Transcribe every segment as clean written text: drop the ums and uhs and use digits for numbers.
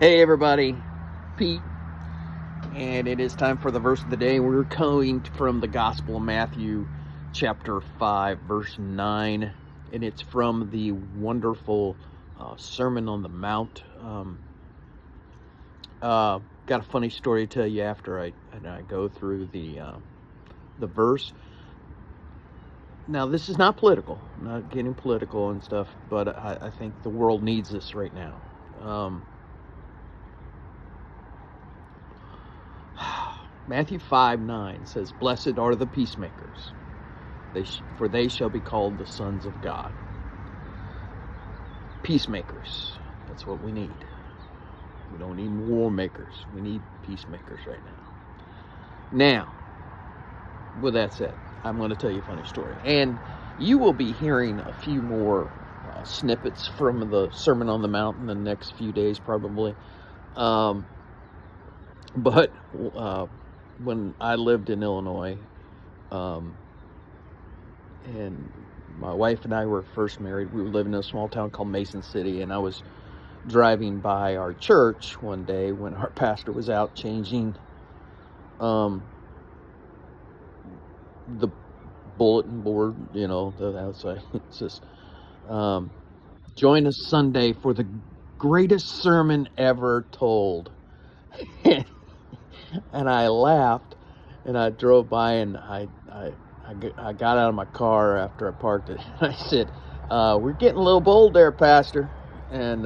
Hey everybody, Pete, and it is time for the verse of the day. We're coming from the Gospel of Matthew, chapter 5, verse 9, and it's from the wonderful Sermon on the Mount. Got a funny story to tell you after I go through the verse. Now, this is not political, I'm not getting political and stuff, but I think the world needs this right now. Matthew 5:9 says, "Blessed are the peacemakers, for they shall be called the sons of God." Peacemakers, that's what we need. We don't need war makers. We need peacemakers right now. Now, with that said, I'm going to tell you a funny story. And you will be hearing a few more snippets from the Sermon on the Mount in the next few days, probably. But when I lived in Illinois, and my wife and I were first married, we were living in a small town called Mason City, and I was driving by our church one day when our pastor was out changing the bulletin board, the outside. It says, "Join us Sunday for the greatest sermon ever told." And I laughed, and I drove by, and I got out of my car after I parked it, and I said, "We're getting a little bold there, Pastor." And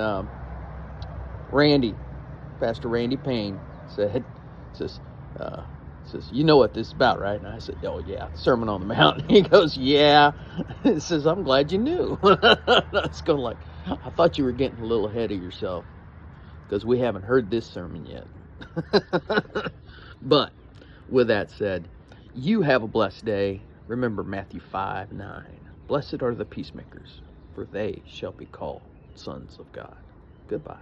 Pastor Randy Payne says, "You know what this is about, right?" And I said, "Oh yeah, Sermon on the Mount." And he goes, "Yeah." He says, "I'm glad you knew." That's going like, I thought you were getting a little ahead of yourself, because we haven't heard this sermon yet. But with that said, you have a blessed day. Remember Matthew 5:9. Blessed are the peacemakers, for they shall be called sons of God. Goodbye.